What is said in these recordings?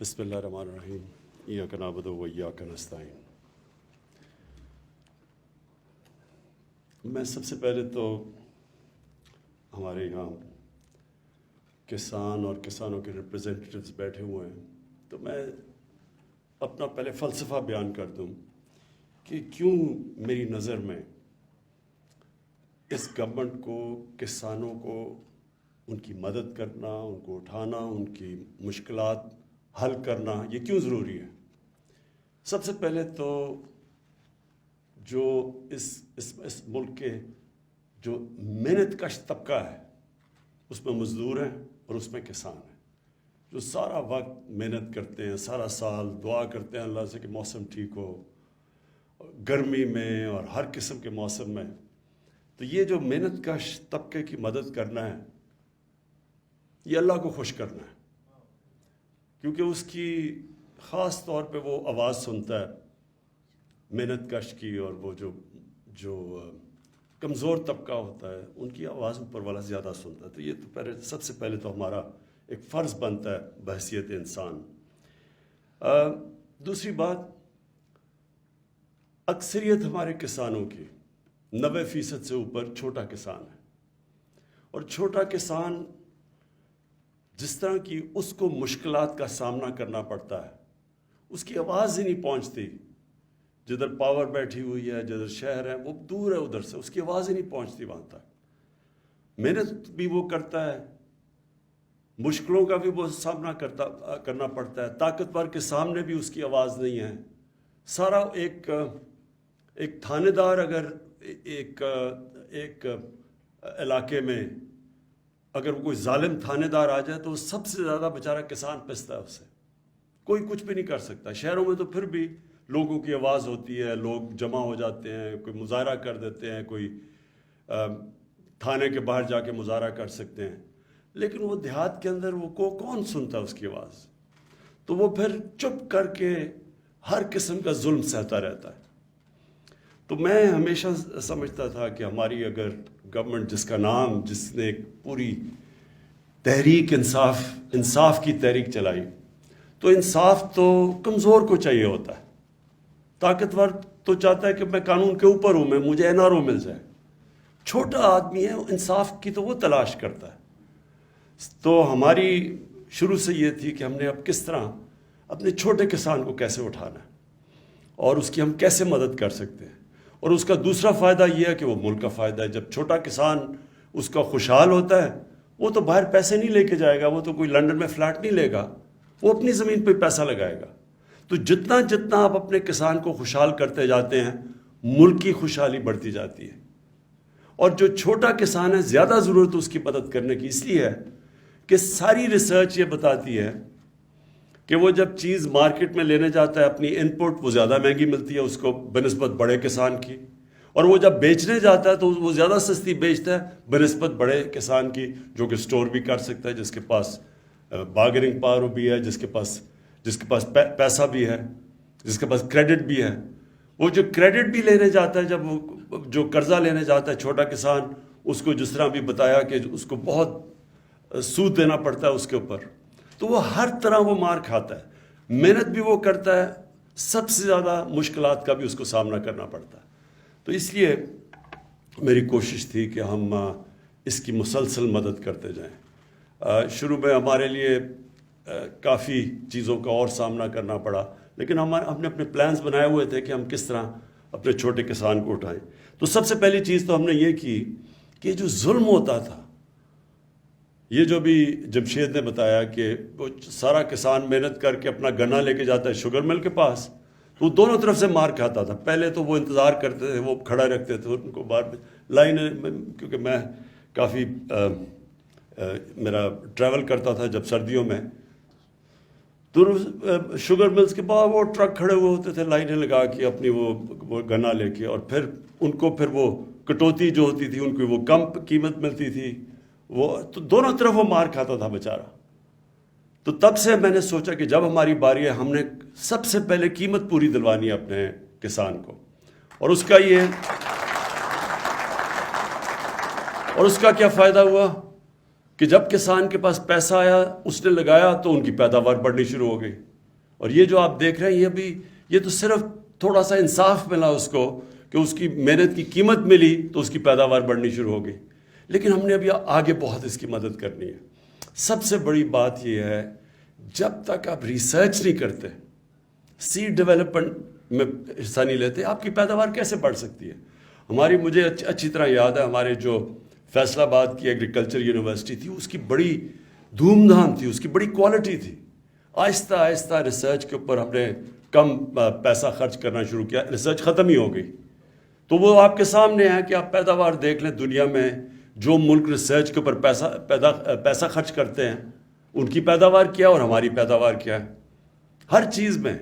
بسم اللہ الرحمن الرحیم ایاک نعبد و ایاک نستعین۔ میں سب سے پہلے تو ہمارے یہاں کسان اور کسانوں کے ریپریزنٹیٹیوز بیٹھے ہوئے ہیں، تو میں اپنا پہلے فلسفہ بیان کر دوں کہ کیوں میری نظر میں اس گورنمنٹ کو کسانوں کو ان کی مدد کرنا، ان کو اٹھانا، ان کی مشکلات حل کرنا یہ کیوں ضروری ہے۔ سب سے پہلے تو جو اس ملک کے جو محنت کش طبقہ ہے اس میں مزدور ہیں اور اس میں کسان ہیں، جو سارا وقت محنت کرتے ہیں، سارا سال دعا کرتے ہیں اللہ سے کہ موسم ٹھیک ہو، گرمی میں اور ہر قسم کے موسم میں۔ تو یہ جو محنت کش طبقے کی مدد کرنا ہے، یہ اللہ کو خوش کرنا ہے، کیونکہ اس کی خاص طور پہ وہ آواز سنتا ہے محنت کش کی، اور وہ جو کمزور طبقہ ہوتا ہے ان کی آواز اوپر والا زیادہ سنتا ہے۔ تو یہ تو سب سے پہلے تو ہمارا ایک فرض بنتا ہے بحیثیت انسان۔ دوسری بات، اکثریت ہمارے کسانوں کی 90% سے اوپر چھوٹا کسان ہے، اور چھوٹا کسان جس طرح کی اس کو مشکلات کا سامنا کرنا پڑتا ہے، اس کی آواز ہی نہیں پہنچتی۔ جدھر پاور بیٹھی ہوئی ہے، جدھر شہر ہے، وہ دور ہے ادھر سے، اس کی آواز ہی نہیں پہنچتی وہاں تک۔ محنت بھی وہ کرتا ہے، مشکلوں کا بھی وہ سامنا کرنا پڑتا ہے، طاقتور کے سامنے بھی اس کی آواز نہیں ہے۔ سارا ایک تھانے دار اگر ایک علاقے میں اگر کوئی ظالم تھانے دار آ جائے تو وہ سب سے زیادہ بیچارہ کسان پستا ہے اس سے، کوئی کچھ بھی نہیں کر سکتا۔ شہروں میں تو پھر بھی لوگوں کی آواز ہوتی ہے، لوگ جمع ہو جاتے ہیں، کوئی مظاہرہ کر دیتے ہیں، کوئی تھانے کے باہر جا کے مظاہرہ کر سکتے ہیں، لیکن وہ دیہات کے اندر وہ کون سنتا ہے اس کی آواز؟ تو وہ پھر چپ کر کے ہر قسم کا ظلم سہتا رہتا ہے۔ تو میں ہمیشہ سمجھتا تھا کہ ہماری اگر گورنمنٹ جس نے ایک پوری تحریک انصاف کی تحریک چلائی، تو انصاف تو کمزور کو چاہیے ہوتا ہے، طاقتور تو چاہتا ہے کہ میں قانون کے اوپر ہوں، مجھے NRO مل جائے۔ چھوٹا آدمی ہے، انصاف کی تو وہ تلاش کرتا ہے۔ تو ہماری شروع سے یہ تھی کہ ہم نے اب کس طرح اپنے چھوٹے کسان کو کیسے اٹھانا ہے اور اس کی ہم کیسے مدد کر سکتے ہیں۔ اور اس کا دوسرا فائدہ یہ ہے کہ وہ ملک کا فائدہ ہے۔ جب چھوٹا کسان اس کا خوشحال ہوتا ہے، وہ تو باہر پیسے نہیں لے کے جائے گا، وہ تو کوئی لنڈن میں فلیٹ نہیں لے گا، وہ اپنی زمین پہ پیسہ لگائے گا۔ تو جتنا آپ اپنے کسان کو خوشحال کرتے جاتے ہیں، ملک کی خوشحالی بڑھتی جاتی ہے۔ اور جو چھوٹا کسان ہے، زیادہ ضرورت اس کی مدد کرنے کی اس لیے ہے کہ ساری ریسرچ یہ بتاتی ہے کہ وہ جب چیز مارکیٹ میں لینے جاتا ہے اپنی ان پٹ، وہ زیادہ مہنگی ملتی ہے اس کو بنسبت بڑے کسان کی، اور وہ جب بیچنے جاتا ہے تو وہ زیادہ سستی بیچتا ہے بنسبت بڑے کسان کی، جو کہ سٹور بھی کر سکتا ہے، جس کے پاس بارگیننگ پاور بھی ہے، جس کے پاس پیسہ بھی ہے، جس کے پاس کریڈٹ بھی ہے۔ وہ جو کریڈٹ بھی لینے جاتا ہے، جب وہ جو قرضہ لینے جاتا ہے چھوٹا کسان، اس کو جس طرح بھی بتایا کہ اس کو بہت سود دینا پڑتا ہے اس کے اوپر، تو وہ ہر طرح وہ مار کھاتا ہے۔ محنت بھی وہ کرتا ہے، سب سے زیادہ مشکلات کا بھی اس کو سامنا کرنا پڑتا ہے۔ تو اس لیے میری کوشش تھی کہ ہم اس کی مسلسل مدد کرتے جائیں۔ شروع میں ہمارے لیے کافی چیزوں کا اور سامنا کرنا پڑا، لیکن ہم نے اپنے پلانز بنائے ہوئے تھے کہ ہم کس طرح اپنے چھوٹے کسان کو اٹھائیں۔ تو سب سے پہلی چیز تو ہم نے یہ کی کہ جو ظلم ہوتا تھا، یہ جو بھی جمشید نے بتایا کہ وہ سارا کسان محنت کر کے اپنا گنا لے کے جاتا ہے شوگر مل کے پاس، تو وہ دونوں طرف سے مار کھاتا تھا۔ پہلے تو وہ انتظار کرتے تھے، وہ کھڑا رکھتے تھے ان کو باہر لائن، کیونکہ میں کافی میرا ٹریول کرتا تھا جب سردیوں میں، تو شوگر ملز کے بعد وہ ٹرک کھڑے ہوئے ہوتے تھے لائنیں لگا کے اپنی وہ گنا لے کے، اور پھر ان کو پھر وہ کٹوتی جو ہوتی تھی ان کی وہ کم قیمت ملتی تھی، وہ تو دونوں طرف وہ مار کھاتا تھا بیچارہ۔ تو تب سے میں نے سوچا کہ جب ہماری باری ہے، ہم نے سب سے پہلے قیمت پوری دلوانی ہے اپنے کسان کو، اور اس کا کیا فائدہ ہوا کہ جب کسان کے پاس پیسہ آیا، اس نے لگایا تو ان کی پیداوار بڑھنی شروع ہو گئی۔ اور یہ جو آپ دیکھ رہے ہیں یہ تو صرف تھوڑا سا انصاف ملا اس کو کہ اس کی محنت کی قیمت ملی تو اس کی پیداوار بڑھنی شروع ہو گئی. لیکن ہم نے ابھی آگے بہت اس کی مدد کرنی ہے. سب سے بڑی بات یہ ہے جب تک آپ ریسرچ نہیں کرتے, سیڈ ڈیولپمنٹ میں حصہ نہیں لیتے, آپ کی پیداوار کیسے بڑھ سکتی ہے؟ مجھے اچھی طرح یاد ہے ہمارے جو فیصل آباد کی ایگریکلچر یونیورسٹی تھی, اس کی بڑی دھوم دھام تھی, اس کی بڑی کوالٹی تھی. آہستہ آہستہ ریسرچ کے اوپر ہم نے کم پیسہ خرچ کرنا شروع کیا, ریسرچ ختم ہی ہو گئی. تو وہ آپ کے سامنے ہے کہ آپ پیداوار دیکھ لیں, دنیا میں جو ملک ریسرچ کے اوپر پیسہ خرچ کرتے ہیں ان کی پیداوار کیا اور ہماری پیداوار کیا ہے. ہر چیز میں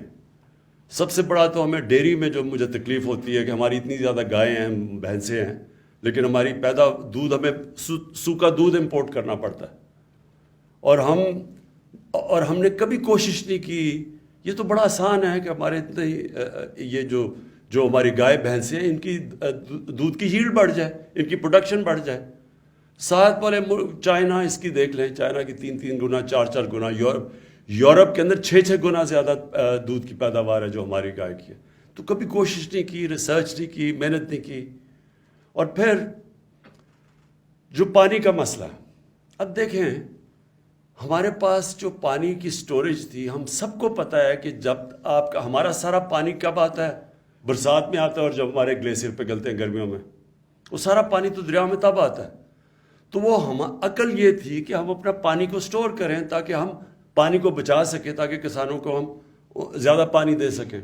سب سے بڑا تو ہمیں ڈیری میں جو مجھے تکلیف ہوتی ہے کہ ہماری اتنی زیادہ گائیں ہیں, بھینسیں ہیں, لیکن ہماری دودھ ہمیں سوکھا دودھ امپورٹ کرنا پڑتا ہے. اور ہم نے کبھی کوشش نہیں کی. یہ تو بڑا آسان ہے کہ ہمارے یہ جو ہماری گائے بھینسیں ہیں ان کی دودھ کی ہیلڈ بڑھ جائے, ان کی پروڈکشن بڑھ جائے. ساتھ والے چائنا اس کی دیکھ لیں, چائنا کی 3 گنا 4 گنا, یورپ کے اندر 6 گنا زیادہ دودھ کی پیداوار ہے جو ہماری گائے کی ہے. تو کبھی کوشش نہیں کی, ریسرچ نہیں کی, محنت نہیں کی. اور پھر جو پانی کا مسئلہ, اب دیکھیں ہمارے پاس جو پانی کی سٹوریج تھی, ہم سب کو پتہ ہے کہ جب ہمارا سارا پانی کب آتا ہے, برسات میں آتا ہے, اور جب ہمارے گلیشیئر پگھلتے ہیں گرمیوں میں, وہ سارا پانی تو دریا میں تب آتا ہے. تو وہ عقل یہ تھی کہ ہم اپنا پانی کو سٹور کریں تاکہ ہم پانی کو بچا سکیں, تاکہ کسانوں کو ہم زیادہ پانی دے سکیں.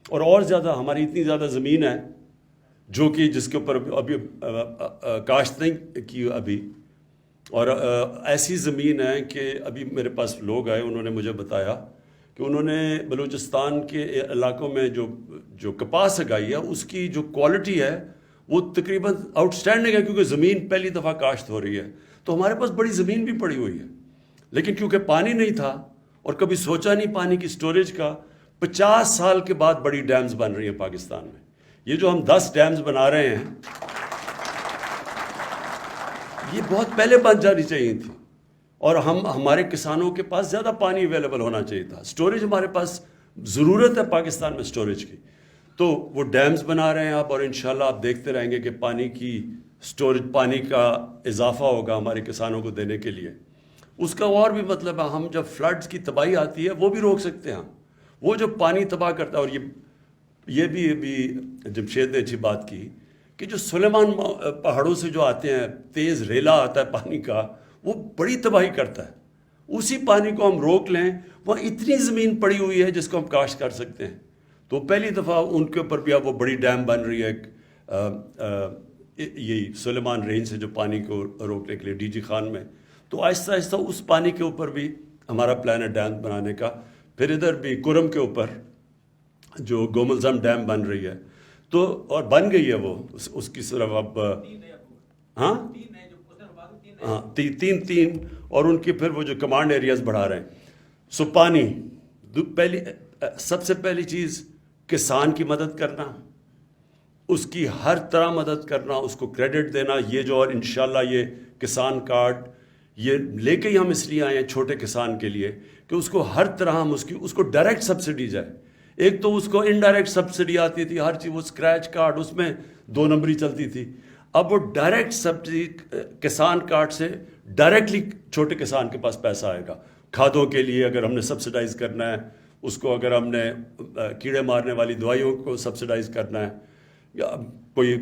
اور زیادہ ہماری اتنی زیادہ زمین ہے جو کہ جس کے اوپر ابھی کاشت نہیں کی ابھی, اور ایسی زمین ہے کہ ابھی میرے پاس لوگ آئے, انہوں نے مجھے بتایا کہ انہوں نے بلوچستان کے علاقوں میں جو کپاس اگائی ہے اس کی جو کوالٹی ہے وہ تقریباً آؤٹ اسٹینڈنگ ہے, کیونکہ زمین پہلی دفعہ کاشت ہو رہی ہے. تو ہمارے پاس بڑی زمین بھی پڑی ہوئی ہے, لیکن کیونکہ پانی نہیں تھا اور کبھی سوچا نہیں پانی کی سٹوریج کا, 50 سال کے بعد بڑی ڈیمز بن رہی ہیں پاکستان میں. یہ جو ہم 10 ڈیمز بنا رہے ہیں یہ بہت پہلے بن جانی چاہیے تھی, اور ہمارے کسانوں کے پاس زیادہ پانی اویلیبل ہونا چاہیے تھا. سٹوریج ہمارے پاس ضرورت ہے پاکستان میں سٹوریج کی, تو وہ ڈیمز بنا رہے ہیں آپ, اور انشاءاللہ آپ دیکھتے رہیں گے کہ پانی کی سٹوریج, پانی کا اضافہ ہوگا ہمارے کسانوں کو دینے کے لیے. اس کا اور بھی مطلب ہے, ہم جب فلڈز کی تباہی آتی ہے وہ بھی روک سکتے ہیں. وہ جو پانی تباہ کرتا ہے, اور یہ بھی ابھی جمشید نے اچھی بات کی کہ جو سلیمان پہاڑوں سے جو آتے ہیں, تیز ریلا آتا ہے پانی کا, وہ بڑی تباہی کرتا ہے. اسی پانی کو ہم روک لیں, وہاں اتنی زمین پڑی ہوئی ہے جس کو ہم کاشت کر سکتے ہیں. تو پہلی دفعہ ان کے اوپر بھی اب وہ بڑی ڈیم بن رہی ہے یہی سلیمان رینج سے جو پانی کو روکنے کے لیے ڈی جی خان میں. تو آہستہ آہستہ اس پانی کے اوپر بھی ہمارا پلان ہے ڈیم بنانے کا. پھر ادھر بھی کرم کے اوپر جو گوملزم ڈیم بن رہی ہے, تو اور بن گئی ہے وہ, اس کی صرف اب ہاں 3 اور ان کی پھر وہ جو کمانڈ ایریاز بڑھا رہے ہیں. سو پانی سب سے پہلی چیز کسان کی مدد کرنا, اس کی ہر طرح مدد کرنا, اس کو کریڈٹ دینا. یہ جو اور انشاءاللہ یہ کسان کارڈ یہ لے کے ہی ہم اس لیے آئے ہیں چھوٹے کسان کے لیے کہ اس کو ہر طرح ہم اس کو ڈائریکٹ سبسڈی جائے. ایک تو اس کو انڈائریکٹ سبسڈی آتی تھی ہر چیز, وہ اسکریچ کارڈ اس میں 2 نمبری چلتی تھی. اب وہ ڈائریکٹ سبسڈی کسان کارڈ سے ڈائریکٹلی چھوٹے کسان کے پاس پیسہ آئے گا. کھادوں کے لیے اگر ہم نے سبسڈائز کرنا ہے اس کو, اگر ہم نے کیڑے مارنے والی دوائیوں کو سبسڈائز کرنا ہے, یا کوئی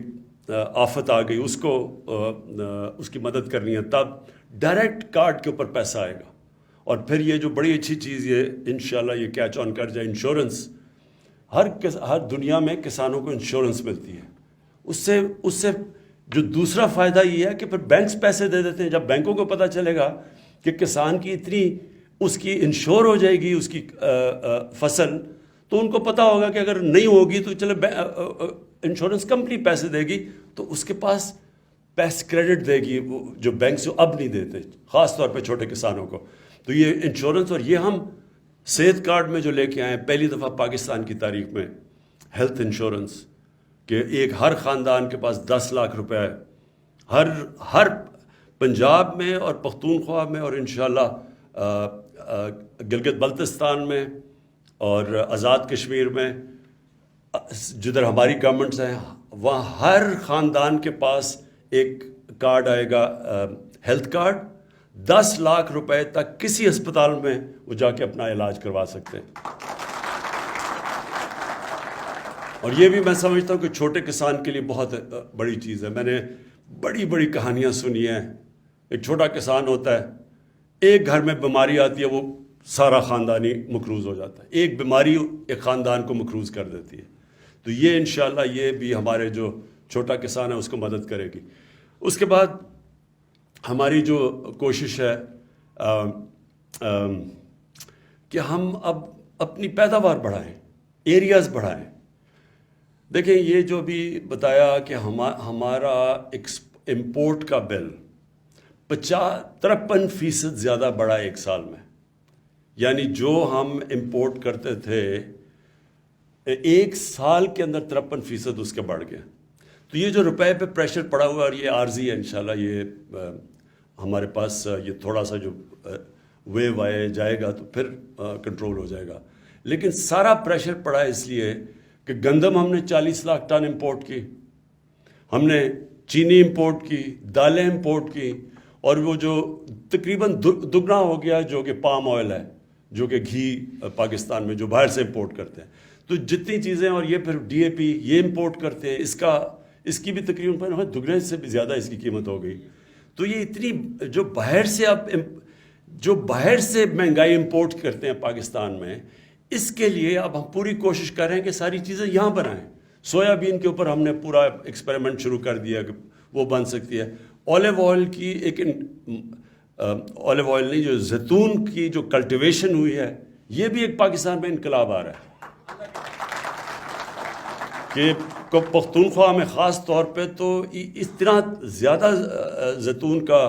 آفت آ گئی اس کو اس کی مدد کرنی ہے, تب ڈائریکٹ کارڈ کے اوپر پیسہ آئے گا. اور پھر یہ جو بڑی اچھی چیز یہ انشاءاللہ یہ کیچ آن کر جائے, انشورنس. ہر دنیا میں کسانوں کو انشورنس ملتی ہے. اس سے جو دوسرا فائدہ یہ ہے کہ پھر بینکس پیسے دے دیتے ہیں. جب بینکوں کو پتہ چلے گا کہ کسان کی اتنی اس کی انشور ہو جائے گی اس کی فصل, تو ان کو پتہ ہوگا کہ اگر نہیں ہوگی تو چلے انشورنس کمپنی پیسے دے گی, تو اس کے پاس پیسے کریڈٹ دے گی جو بینک سے اب نہیں دیتے, خاص طور پہ چھوٹے کسانوں کو. تو یہ انشورنس, اور یہ ہم صحت کارڈ میں جو لے کے آئے ہیں پہلی دفعہ پاکستان کی تاریخ میں, ہیلتھ انشورنس, کہ ہر خاندان کے پاس 10 لاکھ روپے ہے, ہر پنجاب میں اور پختونخوا میں اور انشاءاللہ گلگت بلتستان میں اور آزاد کشمیر میں جدھر ہماری گورنمنٹس ہیں وہاں ہر خاندان کے پاس ایک کارڈ آئے گا، ہیلتھ کارڈ، 10 لاکھ روپے تک کسی ہسپتال میں وہ جا کے اپنا علاج کروا سکتے ہیں۔ اور یہ بھی میں سمجھتا ہوں کہ چھوٹے کسان کے لیے بہت بڑی چیز ہے۔ میں نے بڑی بڑی کہانیاں سنی ہیں، ایک چھوٹا کسان ہوتا ہے، ایک گھر میں بیماری آتی ہے، وہ سارا خاندانی مقروض ہو جاتا ہے، ایک بیماری ایک خاندان کو مقروض کر دیتی ہے۔ تو یہ انشاءاللہ یہ بھی ہمارے جو چھوٹا کسان ہے اس کو مدد کرے گی۔ اس کے بعد ہماری جو کوشش ہے کہ ہم اب اپنی پیداوار بڑھائیں، ایریاز بڑھائیں۔ دیکھیں یہ جو بھی بتایا کہ ہمارا امپورٹ کا بل 53% زیادہ بڑھا ایک سال میں، یعنی جو ہم امپورٹ کرتے تھے ایک سال کے اندر 53% اس کے بڑھ گیا۔ تو یہ جو روپے پہ پریشر پڑا ہوا اور یہ عارضی ہے، انشاءاللہ یہ ہمارے پاس یہ تھوڑا سا جو ویو آئے جائے گا تو پھر کنٹرول ہو جائے گا۔ لیکن سارا پریشر پڑا ہے اس لیے کہ گندم ہم نے 40 لاکھ ٹن امپورٹ کی، ہم نے چینی امپورٹ کی، دالیں امپورٹ کی، اور وہ جو تقریباً دگنا ہو گیا جو کہ پام آئل ہے، جو کہ گھی پاکستان میں جو باہر سے امپورٹ کرتے ہیں۔ تو جتنی چیزیں، اور یہ پھر ڈی اے پی یہ امپورٹ کرتے ہیں، اس کی بھی تقریباً دگنے سے بھی زیادہ اس کی قیمت ہو گئی۔ تو یہ اتنی جو باہر سے مہنگائی امپورٹ کرتے ہیں پاکستان میں، اس کے لیے اب ہم پوری کوشش کر رہے ہیں کہ ساری چیزیں یہاں بنائیں۔ سویا بین کے اوپر ہم نے پورا ایکسپیریمنٹ شروع کر دیا کہ وہ بن سکتی ہے۔ اولیو آئل کی اولیو آئل نہیں، جو زیتون کی جو کلٹیویشن ہوئی ہے، یہ بھی ایک پاکستان میں انقلاب آ رہا ہے کہ پختونخوا میں خاص طور پہ تو اتنا زیادہ زیتون کا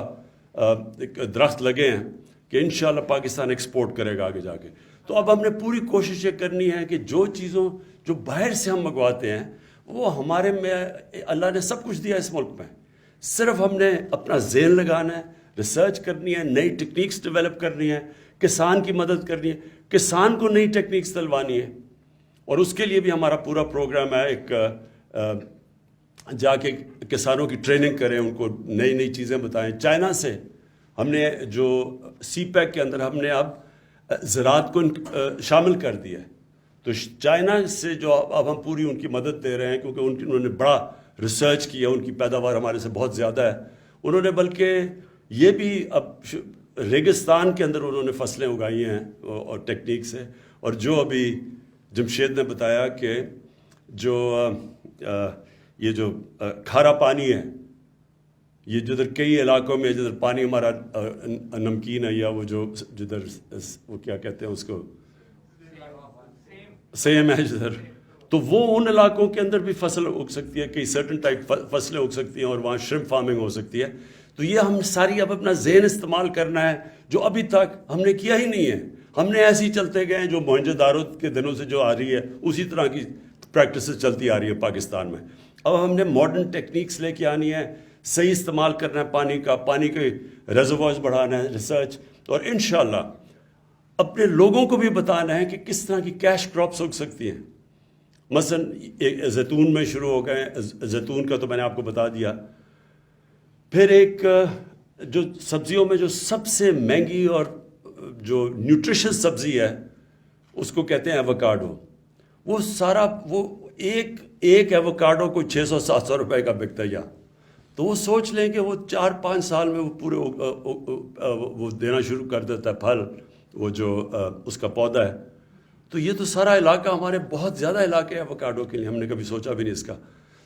درخت لگے ہیں کہ انشاءاللہ پاکستان ایکسپورٹ کرے گا آگے جا کے۔ تو اب ہم نے پوری کوشش یہ کرنی ہے کہ جو باہر سے ہم منگواتے ہیں وہ ہمارے میں اللہ نے سب کچھ دیا اس ملک میں، صرف ہم نے اپنا ذہن لگانا ہے، ریسرچ کرنی ہے، نئی ٹیکنیکس ڈیولپ کرنی ہے، کسان کی مدد کرنی ہے، کسان کو نئی ٹیکنیکس دلوانی ہے۔ اور اس کے لیے بھی ہمارا پورا پروگرام ہے، ایک جا کے کسانوں کی ٹریننگ کریں، ان کو نئی نئی چیزیں بتائیں۔ چائنا سے ہم نے جو سی پیک کے اندر ہم نے اب زراعت کو شامل کر دیا ہے، تو چائنا سے جو اب ہم پوری ان کی مدد دے رہے ہیں، کیونکہ انہوں نے بڑا ریسرچ کیا، ان کی پیداوار ہمارے سے بہت زیادہ ہے۔ انہوں نے بلکہ یہ بھی اب ریگستان کے اندر انہوں نے فصلیں اگائی ہیں اور ٹیکنیک سے، اور جو ابھی جمشید نے بتایا کہ یہ جو کھارا پانی ہے، یہ جدھر کئی علاقوں میں جدھر پانی ہمارا نمکین ہے، یا وہ جدھر وہ کیا کہتے ہیں اس کو، سیم ہے جدھر، تو وہ ان علاقوں کے اندر بھی فصل اگ سکتی ہے، کئی سرٹن ٹائپ فصلیں اگ سکتی ہیں، اور وہاں شرمپ فارمنگ ہو سکتی ہے۔ تو یہ ہم ساری اب اپنا ذہن استعمال کرنا ہے، جو ابھی تک ہم نے کیا ہی نہیں ہے۔ ہم نے ایسے ہی چلتے گئے ہیں، جو موہنجو دارو کے دنوں سے جو آ رہی ہے اسی طرح کی پریکٹسز چلتی آ رہی ہے پاکستان میں۔ اب ہم نے ماڈرن ٹیکنیکس لے کے آنی ہے، صحیح استعمال کرنا ہے پانی کے ریزروائرز بڑھانا ہے، ریسرچ، اور انشاءاللہ اپنے لوگوں کو بھی بتانا ہے کہ کس طرح کی کیش کراپس اگ سکتی ہیں۔ مثلا زیتون میں شروع ہو گئے، زیتون کا تو میں نے آپ کو بتا دیا۔ پھر ایک جو سبزیوں میں جو سب سے مہنگی اور جو نیوٹریشس سبزی ہے اس کو کہتے ہیں ایووکاڈو۔ وہ ایک ایووکاڈو کو 600-700 روپے کا بکتا ہے یہاں۔ تو وہ سوچ لیں کہ وہ 4-5 سال میں وہ پورے وہ دینا شروع کر دیتا ہے پھل، وہ جو اس کا پودا ہے۔ تو یہ تو سارا علاقہ ہمارے بہت زیادہ علاقے ہیں ایووکاڈو کے لیے، ہم نے کبھی سوچا بھی نہیں اس کا۔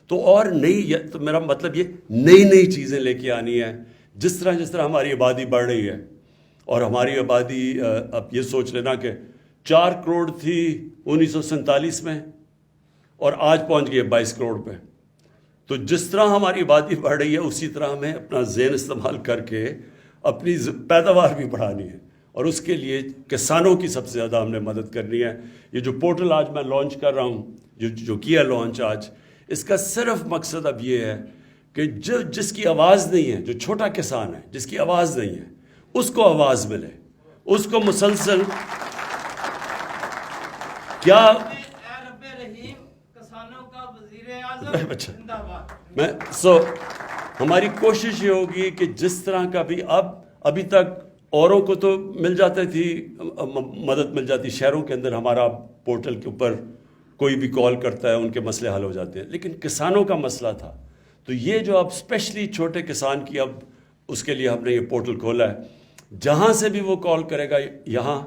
تو اور تو میرا مطلب یہ نئی چیزیں لے کے آنی ہے، جس طرح ہماری آبادی بڑھ رہی ہے، اور ہماری آبادی اب یہ سوچ لینا کہ 4 کروڑ تھی 1947 میں، اور آج پہنچ گئی ہے 22 کروڑ پہ۔ تو جس طرح ہماری آبادی بڑھ رہی ہے اسی طرح ہمیں اپنا ذہن استعمال کر کے اپنی پیداوار بھی بڑھانی ہے، اور اس کے لیے کسانوں کی سب سے زیادہ ہم نے مدد کرنی ہے۔ یہ جو پورٹل آج میں لانچ کر رہا ہوں، جو کیا لانچ آج، اس کا صرف مقصد اب یہ ہے کہ جس کی آواز نہیں ہے، جو چھوٹا کسان ہے جس کی آواز نہیں ہے، اس کو آواز ملے، اس کو مسلسل کیا کسانوں کا وزیر اعظم اچھا زندہ باد. میں ہماری کوشش یہ ہوگی کہ جس طرح کا بھی ابھی تک اوروں کو تو مل جاتی تھی مدد مل جاتی، شہروں کے اندر ہمارا پورٹل کے اوپر کوئی بھی کال کرتا ہے ان کے مسئلے حل ہو جاتے ہیں، لیکن کسانوں کا مسئلہ تھا تو یہ جو اب اسپیشلی چھوٹے کسان کی اب اس کے لیے ہم نے یہ پورٹل کھولا ہے، جہاں سے بھی وہ کال کرے گا یہاں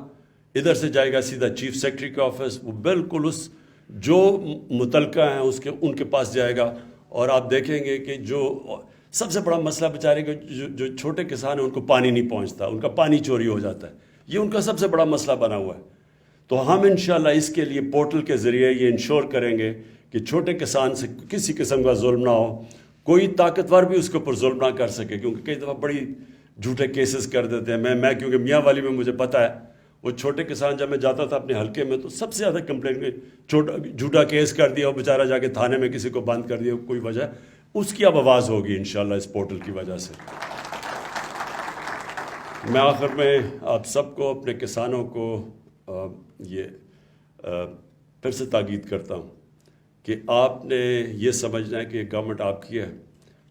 ادھر سے جائے گا سیدھا چیف سیکرٹری کے آفس، وہ بالکل اس جو متعلقہ ہیں ان کے پاس جائے گا، اور آپ دیکھیں گے کہ جو سب سے بڑا مسئلہ بیچارے کے جو چھوٹے کسان ہیں ان کو پانی نہیں پہنچتا، ان کا پانی چوری ہو جاتا ہے، یہ ان کا سب سے بڑا مسئلہ بنا ہوا ہے. تو ہم انشاءاللہ اس کے لیے پورٹل کے ذریعے یہ انشور کریں گے کہ چھوٹے کسان سے کسی قسم کا ظلم نہ ہو، کوئی طاقتور بھی اس کے اوپر ظلم نہ کر سکے، کیونکہ کئی دفعہ بڑی جھوٹے کیسز کر دیتے ہیں. میں کیونکہ میاں والی میں مجھے پتہ ہے وہ چھوٹے کسان جب میں جاتا تھا اپنے حلقے میں تو سب سے زیادہ کمپلین جھوٹا کیس کر دیا، وہ بیچارہ جا کے تھانے میں کسی کو بند کر دیا کوئی وجہ، اس کی اب آواز ہوگی انشاءاللہ اس پورٹل کی وجہ سے. میں آخر میں آپ سب کو اپنے کسانوں کو یہ پھر سے تاکید کرتا ہوں کہ آپ نے یہ سمجھنا ہے کہ گورنمنٹ آپ کی ہے،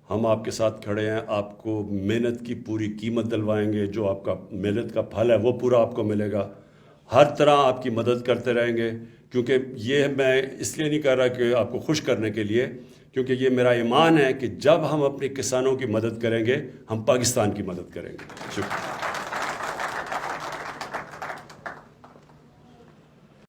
ہم آپ کے ساتھ کھڑے ہیں، آپ کو محنت کی پوری قیمت دلوائیں گے، جو آپ کا محنت کا پھل ہے وہ پورا آپ کو ملے گا، ہر طرح آپ کی مدد کرتے رہیں گے. کیونکہ یہ میں اس لیے نہیں کر رہا کہ آپ کو خوش کرنے کے لیے، کیونکہ یہ میرا ایمان ہے کہ جب ہم اپنے کسانوں کی مدد کریں گے ہم پاکستان کی مدد کریں گے. شکریہ.